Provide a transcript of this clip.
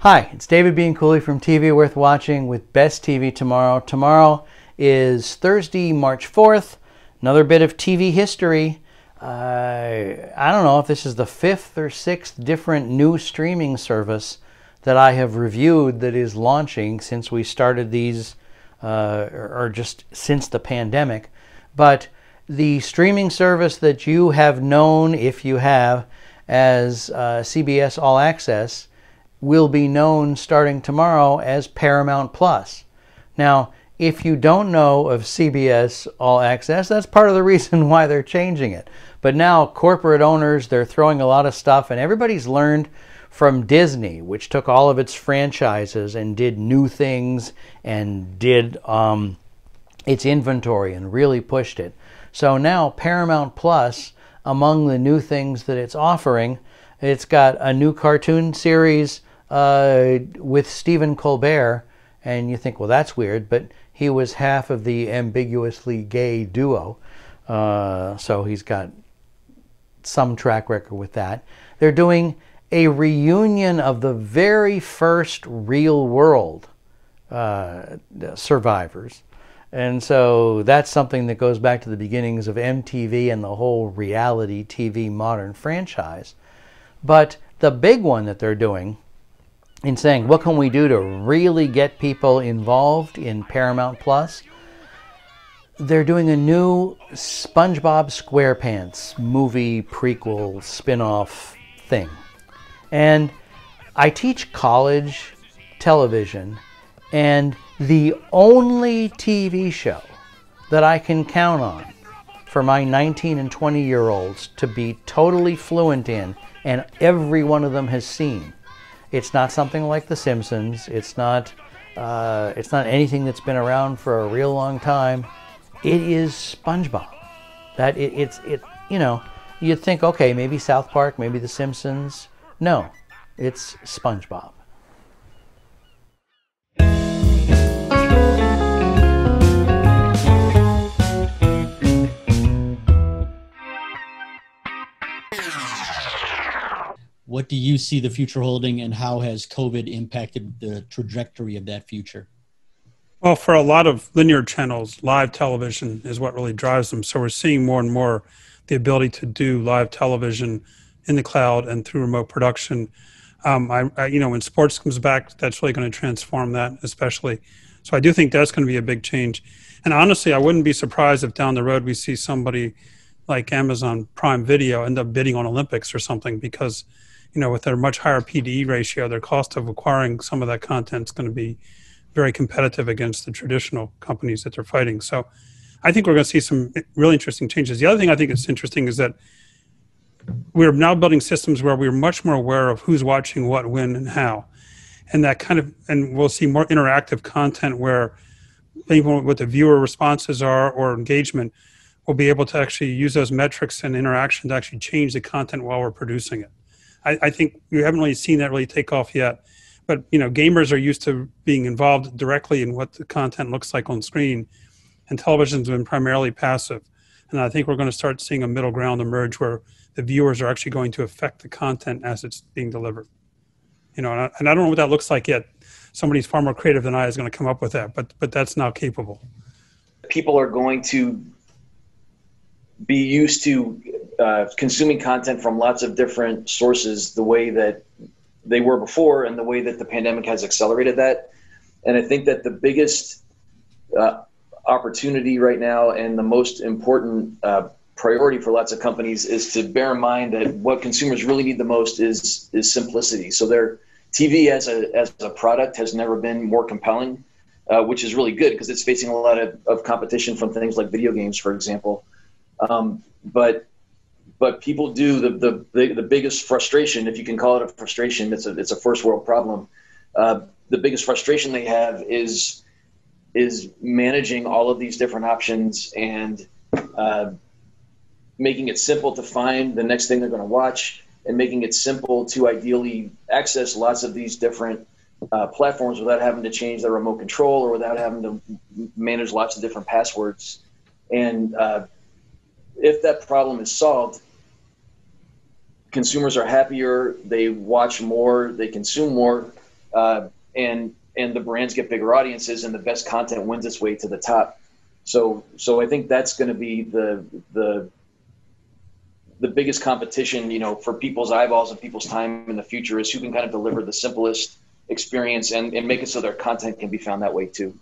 Hi, it's David Bean Cooley from TV Worth Watching with Best TV Tomorrow. Tomorrow is Thursday, March 4th. Another bit of TV history. I don't know if this is the fifth or sixth different new streaming service that I have reviewed that is launching since we started these, or just since the pandemic. But the streaming service that you have known, if you have, as CBS All Access, will be known starting tomorrow as Paramount Plus. Now, if you don't know of CBS All Access, that's part of the reason why they're changing it. But now corporate owners, they're throwing a lot of stuff, and everybody's learned from Disney, which took all of its franchises and did new things and did its inventory and really pushed it. So now Paramount Plus, among the new things that it's offering, it's got a new cartoon series with Stephen Colbert, and you think, well, that's weird, but he was half of the ambiguously gay duo, so he's got some track record with that. They're doing a reunion of the very first Real World survivors, and so that's something that goes back to the beginnings of MTV and the whole reality TV modern franchise. But the big one that they're doing in saying, what can we do to really get people involved in Paramount Plus? They're doing a new SpongeBob SquarePants movie prequel spin-off thing. And I teach college television, and the only TV show that I can count on for my 19 and 20-year-olds to be totally fluent in, and every one of them has seen, it's not something like The Simpsons. It's not anything that's been around for a real long time. It is SpongeBob. That you know, you'd think, okay, maybe South Park, maybe The Simpsons. No, it's SpongeBob. What do you see the future holding, and how has COVID impacted the trajectory of that future? Well, for a lot of linear channels, live television is what really drives them. So we're seeing more and more the ability to do live television in the cloud and through remote production. You know, when sports comes back, that's really going to transform that, especially. So I do think that's going to be a big change. And honestly, I wouldn't be surprised if down the road we see somebody like Amazon Prime Video end up bidding on Olympics or something, because you know, with their much higher PDE ratio, their cost of acquiring some of that content is going to be very competitive against the traditional companies that they're fighting. So I think we're going to see some really interesting changes. The other thing I think is interesting is that we're now building systems where we're much more aware of who's watching what, when, and how. And that kind of, and we'll see more interactive content where even what the viewer responses are or engagement, we'll be able to actually use those metrics and interaction to actually change the content while we're producing it. I think we haven't really seen that really take off yet, but you know, gamers are used to being involved directly in what the content looks like on screen, and television's been primarily passive. And I think we're going to start seeing a middle ground emerge where the viewers are actually going to affect the content as it's being delivered. You know, and I don't know what that looks like yet. Somebody's far more creative than I is going to come up with that, but that's now capable. People are going to be used to consuming content from lots of different sources the way that they were before, and the way that the pandemic has accelerated that. And I think that the biggest opportunity right now and the most important priority for lots of companies is to bear in mind that what consumers really need the most is simplicity. So their TV as a product has never been more compelling, which is really good because it's facing a lot of competition from things like video games, for example. But people do the biggest frustration, if you can call it a frustration, it's a first world problem. The biggest frustration they have is managing all of these different options and making it simple to find the next thing they're going to watch, and making it simple to ideally access lots of these different platforms without having to change their remote control or without having to manage lots of different passwords. And if that problem is solved, consumers are happier, they watch more, they consume more, and the brands get bigger audiences, and the best content wins its way to the top. So I think that's going to be the biggest competition, you know, for people's eyeballs and people's time in the future, is who can kind of deliver the simplest experience and make it so their content can be found that way too.